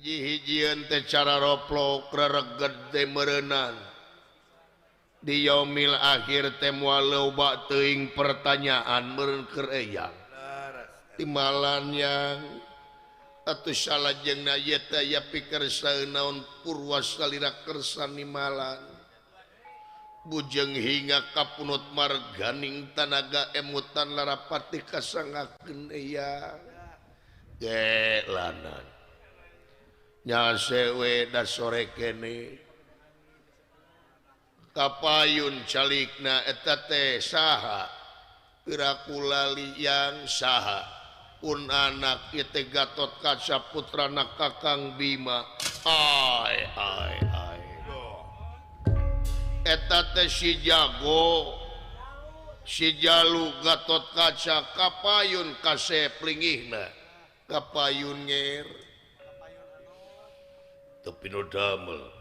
hiji-hijian teh cara roplok rereget teh merenang di yaumil akhir teh moal loba teuing pertanyaan meureun keur eyang timalan yang atuh salajengna ieu teh aya pikersaeun naon purwas salira kersan nimalan bujeng hingga kapunut marganing tanaga emutan larapati kasangakeun eyang ge lanan nya sewe da sore kene kapayun calikna eta teh saha pirakulali yang saha pun anak ieu teh Gatot Kaca putrana Kakang Bima ai eta teh si jago si jalu Gatot Kaca kapayun kasep lingihna kapayun nger tapi no damel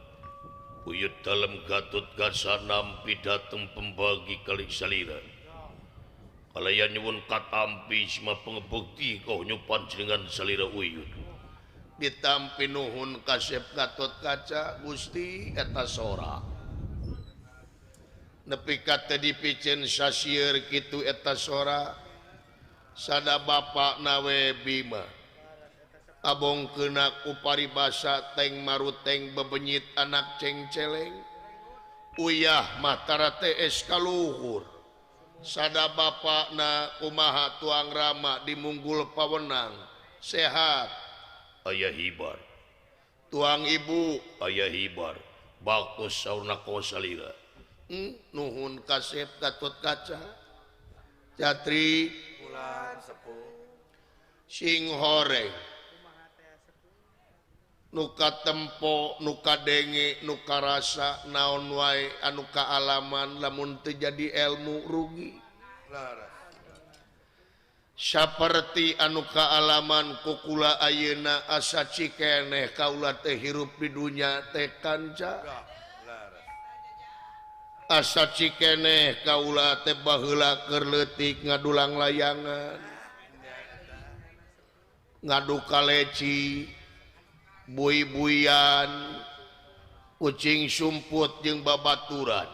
uyut dalam Gatot Kaca nampi dateng pembagi kali salira kalayan nyuwun katampi sima pengebukti kau nyupan dengan salira uyut ditampi nuhun kasep Gatot Kaca Gusti eta sora nepi kate dipicen sasieur kitu eta sora sada bapak nawe Bima abongkeuna ku paribasa teng maruteng bebenyit anak cengceleng uyah mah tara teh es kaluhur sada bapakna kumaha tuang rama di munggul pawenang sehat aya hibar tuang ibu aya hibar bagus saurna kosalira nuhun kasep Gatot Kaca jatri bulan sepuh sing horeng nuka tempo nuka denge nuka rasa naon wae anu kaalaman lamun teu jadi ilmu rugi saperti anu kaalaman kukula ayeuna asa cikeneh kaula teh hirup di dunya teh kanca asa cikeneh kaula teh baheula keur leutik ngadulang layangan ngadu kaleci bui-buian kucing sumput jeung babaturan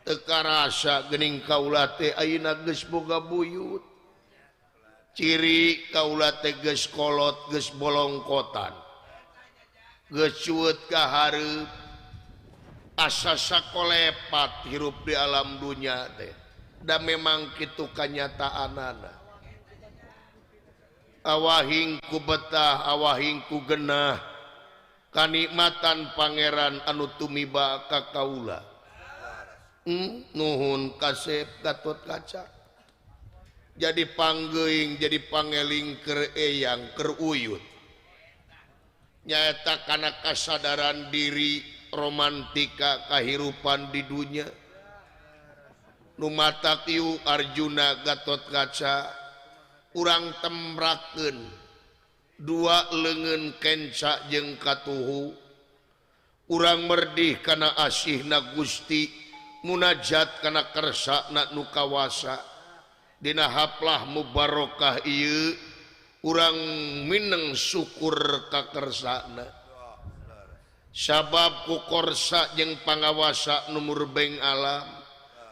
teka rasa geuning kaula teh ayeuna geus boga buyut ciri kaula teh geus kolot geus bolongkotan geus cueut ka hareup asa sakolepat hirup di alam dunya teh da memang kitu kanyataanana awahing ku betah awahing ku genah kanikmatan pangeran anu tumiba ka kaula nuhun kasep Gatot Kaca jadi panggeuing jadi pangeling keur eyang keur uyut nyaeta kana kasadaran diri romantika kahirupan di dunya nu matak ieu Arjuna Gatot Kaca urang tembrakeun dua leungeun kenca jeung katuhu urang merdih kana asihna Gusti munajat kana kersana nu kawasa dina haplah mubarokah ieu urang mineng syukur ka kersana sabab ku korsa jeung pangawasa nu murbeng alam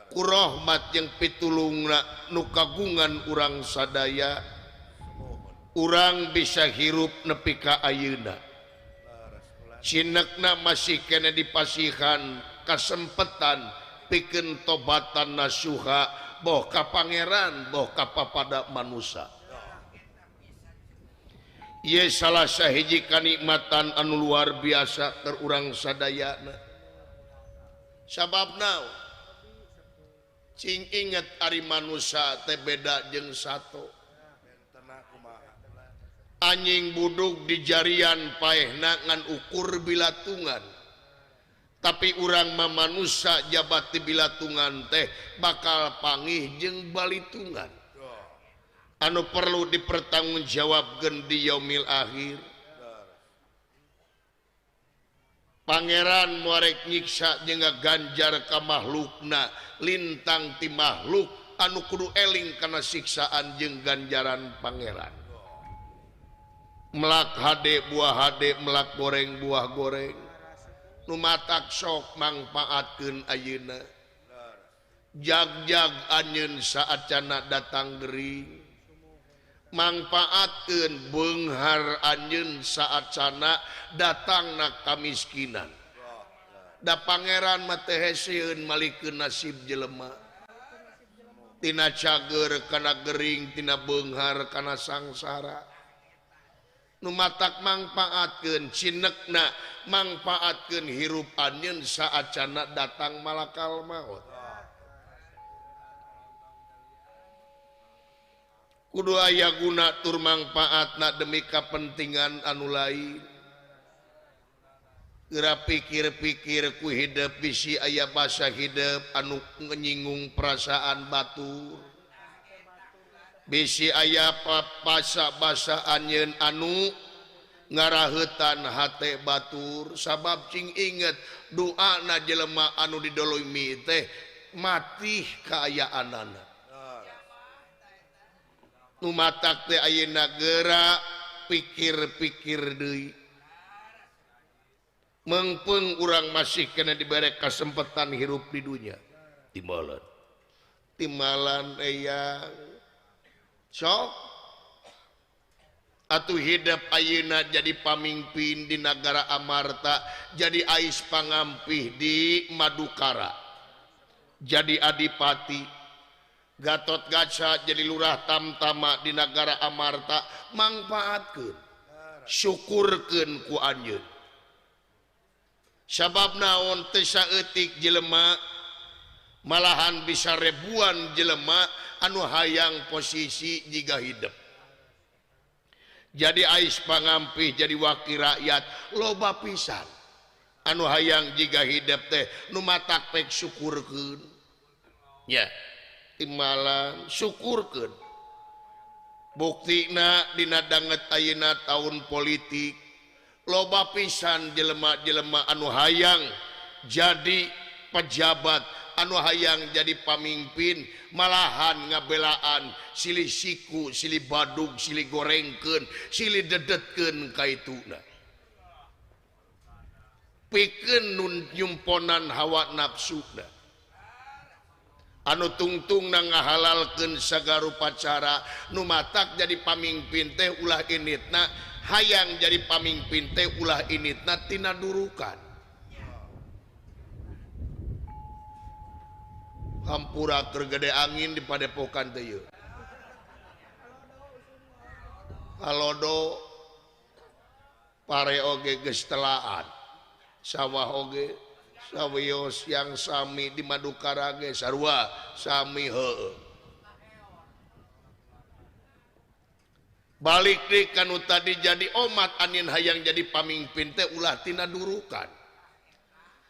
ku rahmat jeung pitulungna nu kagungan urang sadaya urang bisa hirup nepi ka ayeuna cinekna masih kena dipasihan kasempetan pikeun tobatan nasuha boh ka pangeran boh ka papada manusia ieu salah sahiji kanikmatan anu luar biasa keur urang sadayana sababna cing inget ari manusia teh beda jeung sato anjing buduk di jarian paehna ngan ukur bilatungan tapi urang mah manusia jabat di bilatungan teh bakal pangih jeung balitungan anu perlu dipertanggungjawabkeun di yaumil akhir pangeran muarek nyiksa jeung ngaganjar ka makhlukna lintang ti makhluk anu kudu eling kana siksaan jeung ganjaran pangeran melak hade buah hade melak goreng buah goreng nu matak sok mangpaatkeun ayeuna jag-jag anjeun saat cana datang gering mangpaatkeun beunghar anjeun saat cana datangna kamiskinan da pangeran mah teh hesieun malikeun nasib jelema tina cager kana gering tina beunghar kana sangsara nu matak mangpaatkeun cinekna mangpaatkeun hirup anjeun saat cana datang malakal maut kudu aya guna tur mangpaatna demi kapentingan anu lain geura pikir-pikir ku hidup bisi aya basa hidup anu nyinggung perasaan batur bisi aya basa anjeun anu ngaraheutan hate batur sabab cing inget doana jelema anu didolimi teh mati kaayaanana nu matak teh ayeuna geura pikir-pikir deui mengpeung urang masih kena diberi kesempatan hirup di dunia timalan eyang sok atuh hidup ayeuna jadi pamimpin di negara Amarta jadi ais pangampih di Madukara jadi adipati Gatot Kaca jadi lurah tamtama di negara Amarta mangpaatkeun syukurkeun ku anjeun sabab naon teu saeutik jelema malahan bisa ribuan jelema anu hayang posisi jiga hidup jadi ais pangampih jadi wakil rakyat loba pisan anu hayang jiga hidup teh nu matak pek syukurkeun ya timalan syukurkeun buktina dina danget ayeuna tahun politik loba pisan jelema-jelema anu hayang jadi pejabat anu hayang jadi pamimpin malahan ngabelaan silih siku silih badug silih gorengkeun silih dedetkeun kaituna pikeun nun nyumponan hawa nafsuna anu tungtungna ngahalalkeun sagarupa cara nu matak jadi pamimpin teh ulah initna hayang jadi pamimpin teh ulah initna tina durukan hampura keur gede angin di padepokan teh yeuh halodo pare oge geus telaan sawah oge sawios yang sami di Madukara ge sarua sami heueuh balik deui kanu tadi jadi omat anjeun hayang jadi pamimpin teh ulah tina durukan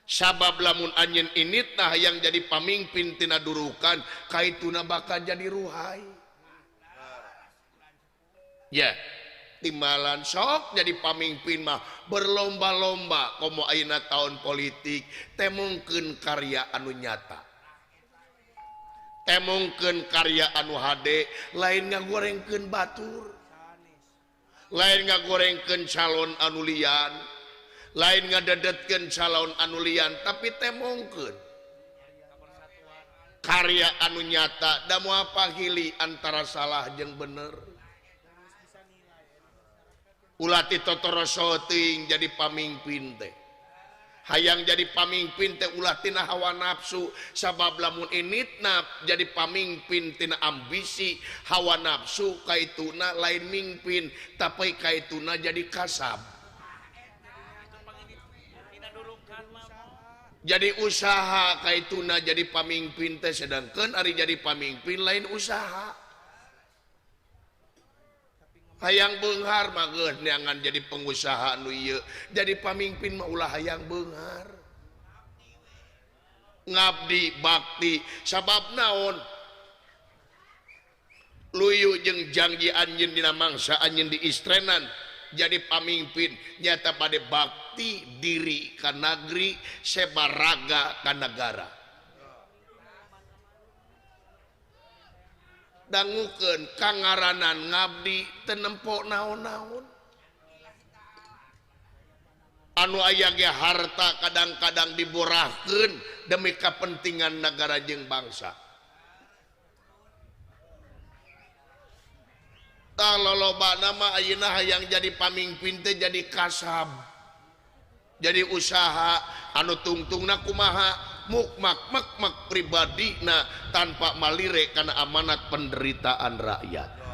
sabab lamun anjeun initna hayang jadi pamimpin tina durukan kaituna bakal jadi ruhai ya timalan sok jadi pamimpin mah berlomba-lomba komo ayeuna tahun politik temungkeun karya anu nyata temungkeun karya anu hade lain ngagorengkeun batur lain ngagorengkeun calon anu lian lain ngadedetkeun calon anu lian tapi temungkeun karya anu nyata da moal pahili antara salah jeung bener ulah titotoroso teuing jadi pamimpin teh hayang jadi pamimpin teh ulah tina hawa nafsu sabab lamun initna jadi pamimpin tina ambisi hawa nafsu kaituna lain mimpin tapi kaituna jadi kasab jadi usaha kaituna jadi pamimpin teh sedangkan ari jadi pamimpin lain usaha hayang beunghar mah geus neangan jadi pengusaha nu ieu jadi pamimpin mah ulah hayang beunghar ngabdi bakti sabab naon luyu jeung janji anjeun dina mangsa anjeun di istrenan jadi pamimpin nyata bade bakti diri ka nagri sebaraga ka negara dangukeun kangaranan ngabdi teu nempo naon-naon anu aya ge harta kadang-kadang diborahkeun demi kepentingan negara jeung bangsa. Tah lolobana mah ayeuna hayang jadi pamimpin teh jadi kasab. Jadi usaha anu tungtungna kumaha mukmak pribadina tanpa malire kana amanat penderitaan rakyat.